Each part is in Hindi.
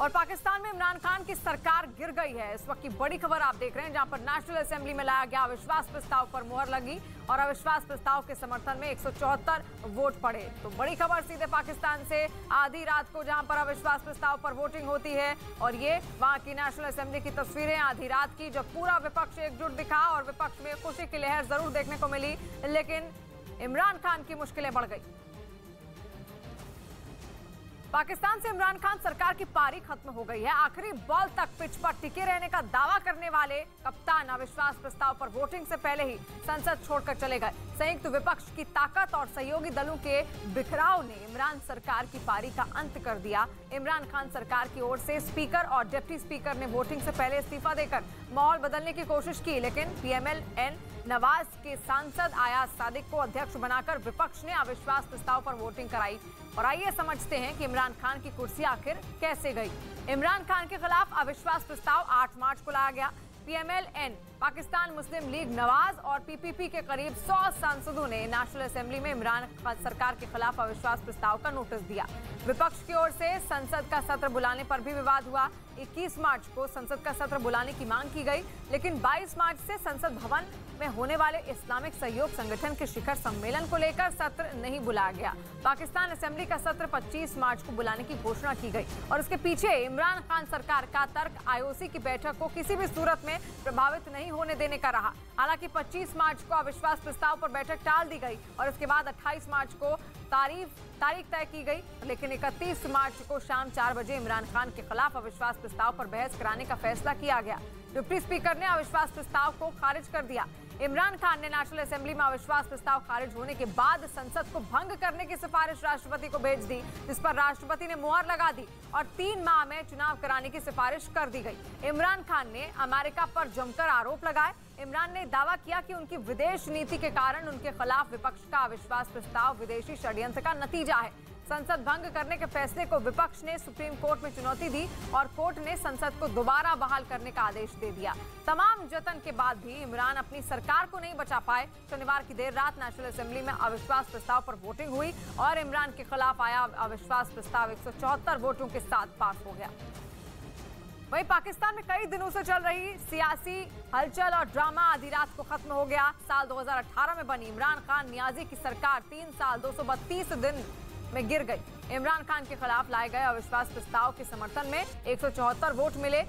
और पाकिस्तान में इमरान खान की सरकार गिर गई है। इस वक्त की बड़ी खबर आप देख रहे हैं, जहां पर नेशनल असेंबली में लाया गया अविश्वास प्रस्ताव पर मुहर लगी और अविश्वास प्रस्ताव के समर्थन में 174 वोट पड़े। तो बड़ी खबर सीधे पाकिस्तान से, आधी रात को जहां पर अविश्वास प्रस्ताव पर वोटिंग होती है और ये वहां की नेशनल असेंबली की तस्वीरें आधी रात की, जब पूरा विपक्ष एकजुट दिखा और विपक्ष में खुशी की लहर जरूर देखने को मिली, लेकिन इमरान खान की मुश्किलें बढ़ गई। पाकिस्तान से इमरान खान सरकार की पारी खत्म हो गई है। आखिरी बॉल तक पिच पर टिके रहने का दावा करने वाले कप्तान अविश्वास प्रस्ताव पर वोटिंग से पहले ही संसद छोड़कर चले गए। संयुक्त विपक्ष की ताकत और सहयोगी दलों के बिखराव ने इमरान सरकार की पारी का अंत कर दिया। इमरान खान सरकार की ओर से स्पीकर और डिप्टी स्पीकर ने वोटिंग से पहले इस्तीफा देकर माहौल बदलने की कोशिश की, लेकिन पीएमएल-एन नवाज के सांसद अयाज सादिक को अध्यक्ष बनाकर विपक्ष ने अविश्वास प्रस्ताव पर वोटिंग कराई। और आइए समझते हैं कि इमरान खान की कुर्सी आखिर कैसे गई। इमरान खान के खिलाफ अविश्वास प्रस्ताव 8 मार्च को लाया गया। पीएमएल-एन, पाकिस्तान मुस्लिम लीग नवाज और पीपीपी के करीब 100 सांसदों ने नेशनल असेंबली में इमरान खान सरकार के खिलाफ अविश्वास प्रस्ताव का नोटिस दिया। विपक्ष की ओर से संसद का सत्र बुलाने पर भी विवाद हुआ। 21 मार्च को संसद का सत्र बुलाने की मांग की गई, लेकिन 22 मार्च से संसद भवन में होने वाले इस्लामिक सहयोग संगठन के शिखर सम्मेलन को लेकर सत्र नहीं बुलाया गया। पाकिस्तान असेंबली का सत्र 25 मार्च को बुलाने की घोषणा की गई और इसके पीछे इमरान खान सरकार का तर्क आईओसी की बैठक को किसी भी सूरत में प्रभावित नहीं होने देने का रहा। हालांकि 25 मार्च को अविश्वास प्रस्ताव पर बैठक टाल दी गई और इसके बाद 28 मार्च को तारीख तय की गई, लेकिन 31 मार्च को शाम 4 बजे इमरान खान के खिलाफ अविश्वास प्रस्ताव पर बहस कराने का फैसला किया गया। डिप्टी स्पीकर ने अविश्वास प्रस्ताव को खारिज कर दिया। इमरान खान ने नेशनल असेंबली में अविश्वास प्रस्ताव खारिज होने के बाद संसद को भंग करने की सिफारिश राष्ट्रपति को भेज दी, जिस पर राष्ट्रपति ने मुहर लगा दी और 3 माह में चुनाव कराने की सिफारिश कर दी गई। इमरान खान ने अमेरिका पर जमकर आरोप लगाए। इमरान ने दावा किया कि उनकी विदेश नीति के कारण उनके खिलाफ विपक्ष का अविश्वास प्रस्ताव विदेशी षड्यंत्र का नतीजा है। संसद भंग करने के फैसले को विपक्ष ने सुप्रीम कोर्ट में चुनौती दी और कोर्ट ने संसद को दोबारा बहाल करने का आदेश दे दिया। तमाम जतन के बाद भी इमरान अपनी सरकार को नहीं बचा पाए। शनिवार की देर रात नेशनल असेंबली में अविश्वास प्रस्ताव पर वोटिंग हुई और इमरान के खिलाफ आया अविश्वास प्रस्ताव 174 वोटों के साथ पास हो गया। वहीं पाकिस्तान में कई दिनों से चल रही सियासी हलचल और ड्रामा आधी रात को खत्म हो गया। साल 2018 में बनी इमरान खान नियाजी की सरकार 3 साल 232 दिन में गिर गई। इमरान खान के खिलाफ लाए गए अविश्वास प्रस्ताव के समर्थन में 174 वोट मिले।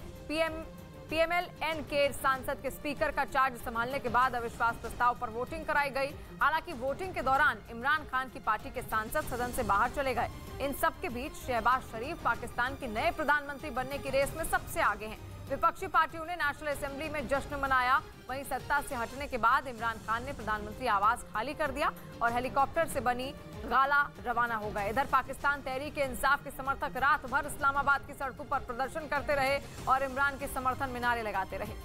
पीएमएल-एन के सांसद के स्पीकर का चार्ज संभालने के बाद अविश्वास प्रस्ताव पर वोटिंग कराई गई। हालांकि वोटिंग के दौरान इमरान खान की पार्टी के सांसद सदन से बाहर चले गए। इन सब के बीच शहबाज शरीफ पाकिस्तान के नए प्रधानमंत्री बनने की रेस में सबसे आगे हैं। विपक्षी पार्टियों ने नेशनल असेंबली में जश्न मनाया। वहीं सत्ता से हटने के बाद इमरान खान ने प्रधानमंत्री आवास खाली कर दिया और हेलीकॉप्टर से बनी गाला रवाना हो गए। इधर पाकिस्तान तहरीक-ए-इंसाफ के समर्थक रात भर इस्लामाबाद की सड़कों पर प्रदर्शन करते रहे और इमरान के समर्थन में नारे लगाते रहे।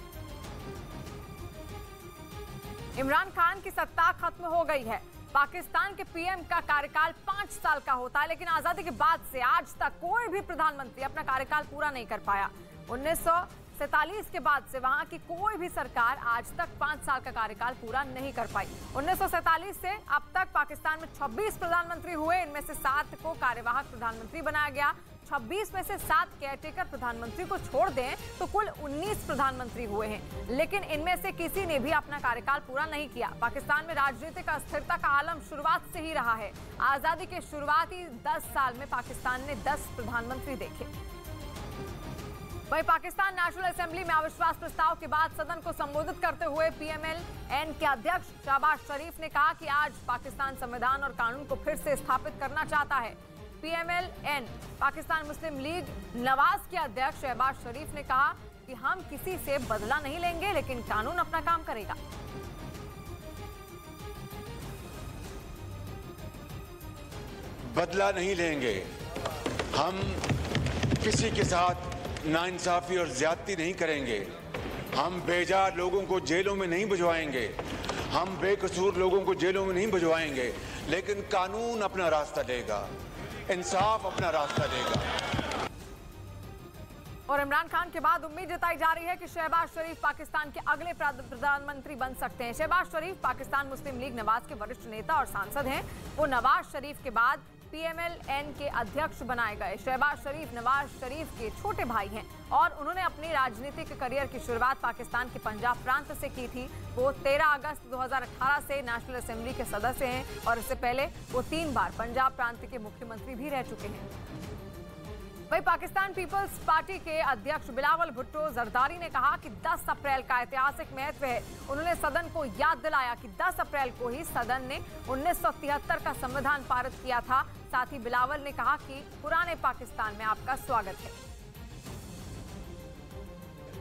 इमरान खान की सत्ता खत्म हो गई है। पाकिस्तान के पीएम का कार्यकाल 5 साल का होता है, लेकिन आजादी के बाद से आज तक कोई भी प्रधानमंत्री अपना कार्यकाल पूरा नहीं कर पाया। 1947 के बाद से वहां की कोई भी सरकार आज तक 5 साल का कार्यकाल पूरा नहीं कर पाई। 1947 से अब तक पाकिस्तान में 26 प्रधानमंत्री हुए। इनमें से 7 को कार्यवाहक प्रधानमंत्री बनाया गया। 26 में से 7 केयरटेकर प्रधानमंत्री को छोड़ दें तो कुल 19 प्रधानमंत्री हुए हैं, लेकिन इनमें से किसी ने भी अपना कार्यकाल पूरा नहीं किया। पाकिस्तान में राजनीतिक अस्थिरता का आलम शुरुआत से ही रहा है। आजादी के शुरुआती 10 साल में पाकिस्तान ने 10 प्रधानमंत्री देखे। वहीं पाकिस्तान नेशनल असेंबली में अविश्वास प्रस्ताव के बाद सदन को संबोधित करते हुए पीएमएल-एन के अध्यक्ष शहबाज शरीफ ने कहा कि आज पाकिस्तान संविधान और कानून को फिर से स्थापित करना चाहता है। पीएमएल-एन, पाकिस्तान मुस्लिम लीग नवाज के अध्यक्ष शहबाज शरीफ ने कहा कि हम किसी से बदला नहीं लेंगे, लेकिन कानून अपना काम करेगा। बदला नहीं लेंगे, हम किसी के साथ नाइंसाफी और ज्यादती नहीं करेंगे। हम बेजा लोगों को जेलों में नहीं भिजवाएंगे, हम बेकसूर लोगों को जेलों में नहीं भिजवाएंगे, लेकिन कानून अपना रास्ता देगा, इंसाफ अपना रास्ता देगा। और इमरान खान के बाद उम्मीद जताई जा रही है कि शहबाज शरीफ पाकिस्तान के अगले प्रधानमंत्री बन सकते हैं। शहबाज शरीफ पाकिस्तान मुस्लिम लीग नवाज के वरिष्ठ नेता और सांसद हैं। वो नवाज शरीफ के बाद PMLN के अध्यक्ष बनाए गए। शहबाज शरीफ नवाज शरीफ के छोटे भाई हैं और उन्होंने अपनी राजनीतिक करियर की शुरुआत पाकिस्तान के पंजाब प्रांत से की थी। वो 13 अगस्त 2018 से नेशनल असेंबली के सदस्य हैं और इससे पहले वो 3 बार पंजाब प्रांत के मुख्यमंत्री भी रह चुके हैं। वहीं पाकिस्तान पीपल्स पार्टी के अध्यक्ष बिलावल भुट्टो जरदारी ने कहा कि 10 अप्रैल का ऐतिहासिक महत्व है। उन्होंने सदन को याद दिलाया कि 10 अप्रैल को ही सदन ने 1973 का संविधान पारित किया था। साथ ही बिलावल ने कहा कि पुराने पाकिस्तान में आपका स्वागत है।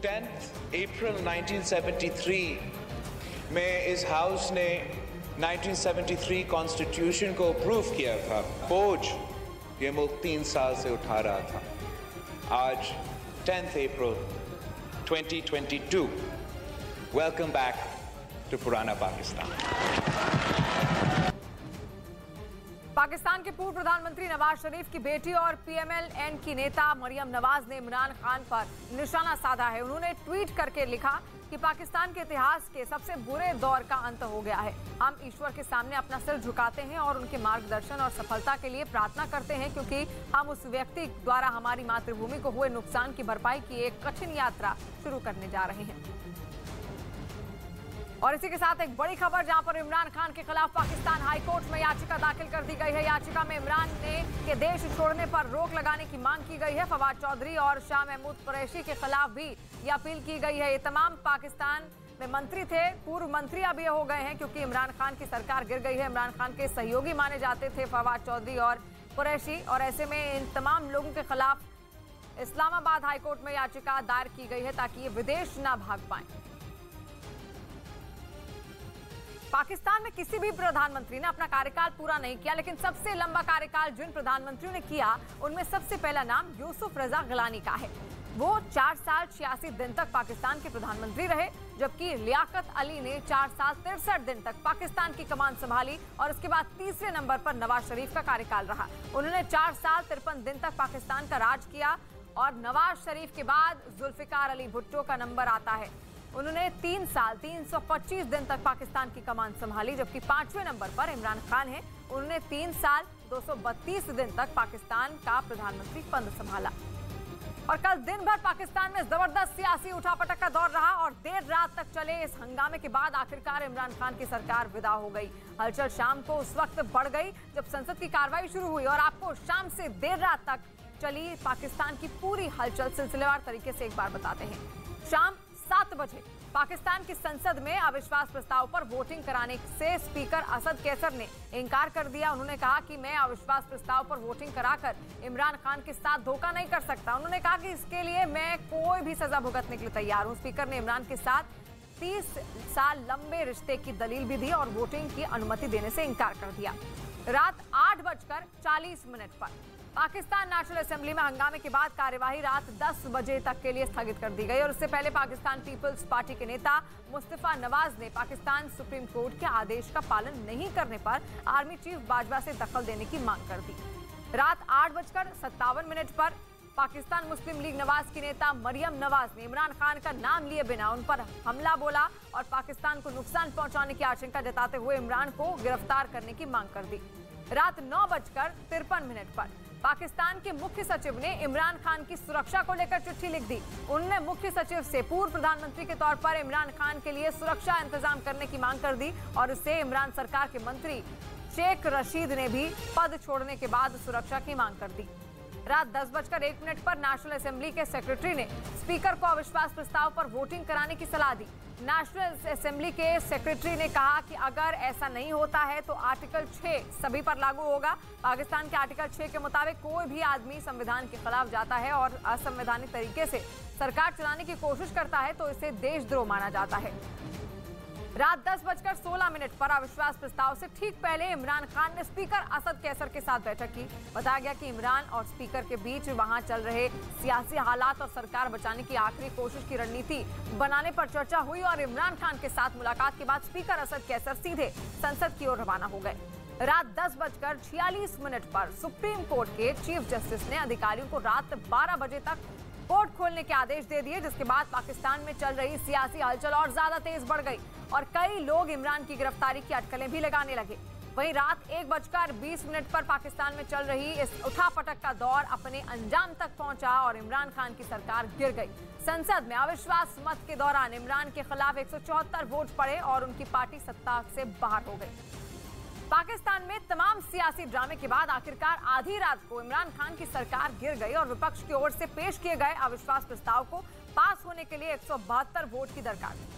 10 अप्रैल 1973 में इस हाउस ने 1973 कॉन्स्टिट्यूशन को अप्रूव किया था। बोझ ये मुल्क 3 साल से उठा रहा था। आज 10 अप्रैल 2022, वेलकम बैक टू पुराना पाकिस्तान। पाकिस्तान के पूर्व प्रधानमंत्री नवाज शरीफ की बेटी और PMLN की नेता मरियम नवाज ने इमरान खान पर निशाना साधा है। उन्होंने ट्वीट करके लिखा कि पाकिस्तान के इतिहास के सबसे बुरे दौर का अंत हो गया है। हम ईश्वर के सामने अपना सिर झुकाते हैं और उनके मार्गदर्शन और सफलता के लिए प्रार्थना करते हैं, क्योंकि हम उस व्यक्ति द्वारा हमारी मातृभूमि को हुए नुकसान की भरपाई की एक कठिन यात्रा शुरू करने जा रहे हैं। और इसी के साथ एक बड़ी खबर, जहां पर इमरान खान के खिलाफ पाकिस्तान हाईकोर्ट में याचिका दाखिल कर दी गई है। याचिका में इमरान के देश छोड़ने पर रोक लगाने की मांग की गई है। फवाद चौधरी और शाह महमूद कुरैशी के खिलाफ भी ये अपील की गई है। ये तमाम पाकिस्तान में मंत्री थे, पूर्व मंत्री अब ये हो गए हैं क्योंकि इमरान खान की सरकार गिर गई है। इमरान खान के सहयोगी माने जाते थे फवाद चौधरी और कुरैशी, और ऐसे में इन तमाम लोगों के खिलाफ इस्लामाबाद हाईकोर्ट में याचिका दायर की गई है ताकि ये विदेश ना भाग पाए। पाकिस्तान में किसी भी प्रधानमंत्री ने अपना कार्यकाल पूरा नहीं किया, लेकिन सबसे लंबा कार्यकाल जिन प्रधानमंत्रियों ने किया उनमें सबसे पहला नाम यूसुफ रजा गिलानी का है। वो 4 साल 86 दिन तक पाकिस्तान के प्रधानमंत्री रहे, जबकि लियाकत अली ने 4 साल 63 दिन तक पाकिस्तान की कमान संभाली और उसके बाद तीसरे नंबर पर नवाज शरीफ का कार्यकाल रहा। उन्होंने 4 साल 53 दिन तक पाकिस्तान का राज किया और नवाज शरीफ के बाद जुल्फिकार अली भुट्टो का नंबर आता है। उन्होंने 3 साल 325 दिन तक पाकिस्तान की कमान संभाली, जबकि 5वें नंबर पर इमरान खान है। उन्होंने 3 साल 232 दिन तक पाकिस्तान का प्रधानमंत्री पद संभाला। और कल दिन भर पाकिस्तान में जबरदस्त सियासी उठापटक का दौर रहा और देर रात तक चले इस हंगामे के बाद आखिरकार इमरान खान की सरकार विदा हो गई। हलचल शाम को उस वक्त बढ़ गई जब संसद की कार्रवाई शुरू हुई और आपको शाम से देर रात तक चली पाकिस्तान की पूरी हलचल सिलसिलेवार तरीके से एक बार बताते हैं। शाम 7 बजे पाकिस्तान की संसद में अविश्वास प्रस्ताव पर वोटिंग कराने से स्पीकर असद कैसर ने इनकार कर दिया। उन्होंने कहा कि मैं अविश्वास प्रस्ताव पर वोटिंग कराकर इमरान खान के साथ धोखा नहीं कर सकता। उन्होंने कहा कि इसके लिए मैं कोई भी सजा भुगतने के लिए तैयार हूं। स्पीकर ने इमरान के साथ 30 साल लंबे रिश्ते की दलील भी दी और वोटिंग की अनुमति देने से इनकार कर दिया। रात 8:40 पर पाकिस्तान नेशनल असेंबली में हंगामे के बाद कार्यवाही रात 10 बजे तक के लिए स्थगित कर दी गई और इससे पहले पाकिस्तान पीपल्स पार्टी के नेता मुस्तफा नवाज ने पाकिस्तान सुप्रीम कोर्ट के आदेश का पालन नहीं करने पर आर्मी चीफ बाजवा से दखल देने की मांग कर दी। रात 8:57 पर पाकिस्तान मुस्लिम लीग नवाज की नेता मरियम नवाज ने इमरान खान का नाम लिए बिना उन पर हमला बोला और पाकिस्तान को नुकसान पहुंचाने की आशंका जताते हुए इमरान को गिरफ्तार करने की मांग कर दी। रात 9:53 पर पाकिस्तान के मुख्य सचिव ने इमरान खान की सुरक्षा को लेकर चिट्ठी लिख दी। उन्होंने मुख्य सचिव से पूर्व प्रधानमंत्री के तौर पर इमरान खान के लिए सुरक्षा इंतजाम करने की मांग कर दी और इससे इमरान सरकार के मंत्री शेख रशीद ने भी पद छोड़ने के बाद सुरक्षा की मांग कर दी। रात 10:01 पर नेशनल असेंबली के सेक्रेटरी ने स्पीकर को अविश्वास प्रस्ताव पर वोटिंग कराने की सलाह दी। नेशनल असेंबली के सेक्रेटरी ने कहा कि अगर ऐसा नहीं होता है तो आर्टिकल 6 सभी पर लागू होगा। पाकिस्तान के आर्टिकल 6 के मुताबिक कोई भी आदमी संविधान के खिलाफ जाता है और असंवैधानिक तरीके से सरकार चलाने की कोशिश करता है तो इसे देशद्रोह माना जाता है। रात 10:16 पर अविश्वास प्रस्ताव से ठीक पहले इमरान खान ने स्पीकर असद कैसर के साथ बैठक की। बताया गया कि इमरान और स्पीकर के बीच वहां चल रहे सियासी हालात और सरकार बचाने की आखिरी कोशिश की रणनीति बनाने पर चर्चा हुई और इमरान खान के साथ मुलाकात के बाद स्पीकर असद कैसर सीधे संसद की ओर रवाना हो गए। रात 10:46 पर सुप्रीम कोर्ट के चीफ जस्टिस ने अधिकारियों को रात 12 बजे तक कोर्ट खोलने के आदेश दे दिए, जिसके बाद पाकिस्तान में चल रही सियासी हलचल और ज्यादा तेज बढ़ गई और कई लोग इमरान की गिरफ्तारी की अटकलें भी लगाने लगे। वहीं रात 1:20 पर पाकिस्तान में चल रही इस उठापटक का दौर अपने अंजाम तक पहुंचा और इमरान खान की सरकार गिर गई। संसद में अविश्वास मत के दौरान इमरान के खिलाफ 174 वोट पड़े और उनकी पार्टी सत्ता से बाहर हो गई। पाकिस्तान में तमाम सियासी ड्रामे के बाद आखिरकार आधी रात को इमरान खान की सरकार गिर गई और विपक्ष की ओर से पेश किए गए अविश्वास प्रस्ताव को पास होने के लिए 172 वोट की दरकार थी।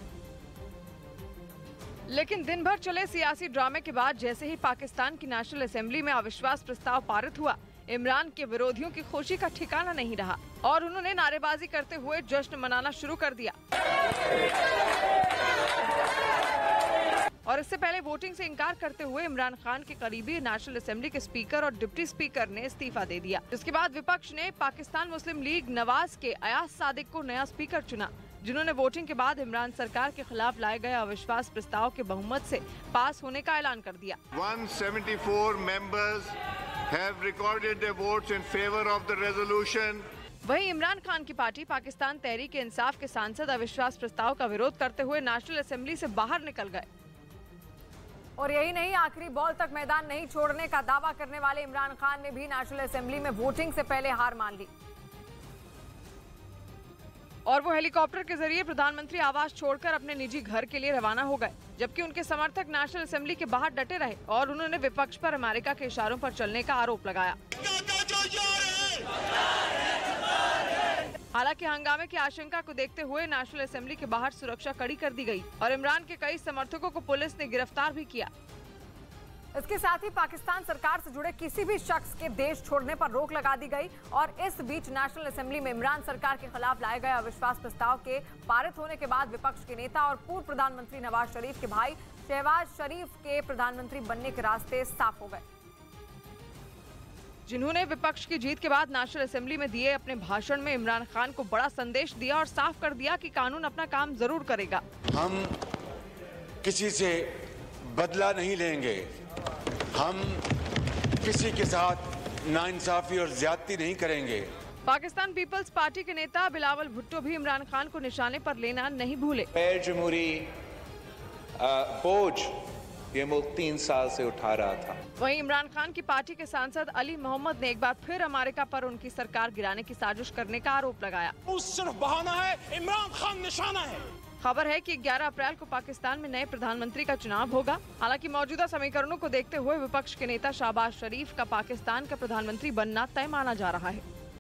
लेकिन दिन भर चले सियासी ड्रामे के बाद जैसे ही पाकिस्तान की नेशनल असेंबली में अविश्वास प्रस्ताव पारित हुआ, इमरान के विरोधियों की खुशी का ठिकाना नहीं रहा और उन्होंने नारेबाजी करते हुए जश्न मनाना शुरू कर दिया। और इससे पहले वोटिंग से इनकार करते हुए इमरान खान के करीबी नेशनल असेंबली के स्पीकर और डिप्टी स्पीकर ने इस्तीफा दे दिया। इसके बाद विपक्ष ने पाकिस्तान मुस्लिम लीग नवाज के अयाज सादिक को नया स्पीकर चुना, जिन्होंने वोटिंग के बाद इमरान सरकार के खिलाफ लाए गए अविश्वास प्रस्ताव के बहुमत से पास होने का ऐलान कर दिया। 174 members have recorded their votes in favor of the resolution. वहीं इमरान खान की पार्टी पाकिस्तान तहरीक इंसाफ के सांसद अविश्वास प्रस्ताव का विरोध करते हुए नेशनल असेंबली से बाहर निकल गए। और यही नहीं, आखिरी बॉल तक मैदान नहीं छोड़ने का दावा करने वाले इमरान खान ने भी नेशनल असेंबली में वोटिंग से पहले हार मान ली और वो हेलीकॉप्टर के जरिए प्रधानमंत्री आवास छोड़कर अपने निजी घर के लिए रवाना हो गए, जबकि उनके समर्थक नेशनल असेंबली के बाहर डटे रहे और उन्होंने विपक्ष पर अमेरिका के इशारों पर चलने का आरोप लगाया। हालांकि हंगामे की आशंका को देखते हुए नेशनल असेंबली के बाहर सुरक्षा कड़ी कर दी गई और इमरान के कई समर्थकों को पुलिस ने गिरफ्तार भी किया। इसके साथ ही पाकिस्तान सरकार से जुड़े किसी भी शख्स के देश छोड़ने पर रोक लगा दी गई और इस बीच नेशनल असेंबली में इमरान सरकार के खिलाफ लाए गए अविश्वास प्रस्ताव के पारित होने के बाद विपक्ष के नेता और पूर्व प्रधानमंत्री नवाज शरीफ के भाई शहबाज शरीफ के प्रधानमंत्री बनने के रास्ते साफ हो गए, जिन्होंने विपक्ष की जीत के बाद नेशनल असेंबली में दिए अपने भाषण में इमरान खान को बड़ा संदेश दिया और साफ कर दिया कि कानून अपना काम जरूर करेगा। हम किसी से बदला नहीं लेंगे, हम किसी के साथ नाइंसाफी और ज्यादती नहीं करेंगे। पाकिस्तान पीपल्स पार्टी के नेता बिलावल भुट्टो भी इमरान खान को निशाने पर लेना नहीं भूले। जमहूरी बोझ ये मुल्क 3 साल से उठा रहा था। वहीं इमरान खान की पार्टी के सांसद अली मोहम्मद ने एक बार फिर अमेरिका पर उनकी सरकार गिराने की साजिश करने का आरोप लगाया। सिर्फ बहाना है, इमरान खान निशाना है। खबर है कि 11 अप्रैल को पाकिस्तान में नए प्रधानमंत्री का चुनाव होगा। हालांकि मौजूदा समीकरणों को देखते हुए विपक्ष के नेता शहबाज शरीफ का पाकिस्तान का प्रधानमंत्री बनना तय माना जा रहा है।